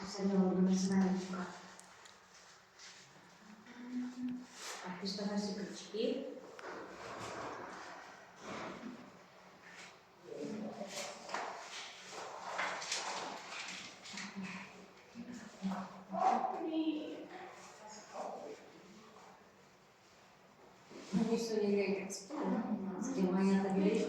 Senhor, numa semana de cá. Aqui está mais secreto. Isso ninguém quer se pôr. Se tem manhã da igreja.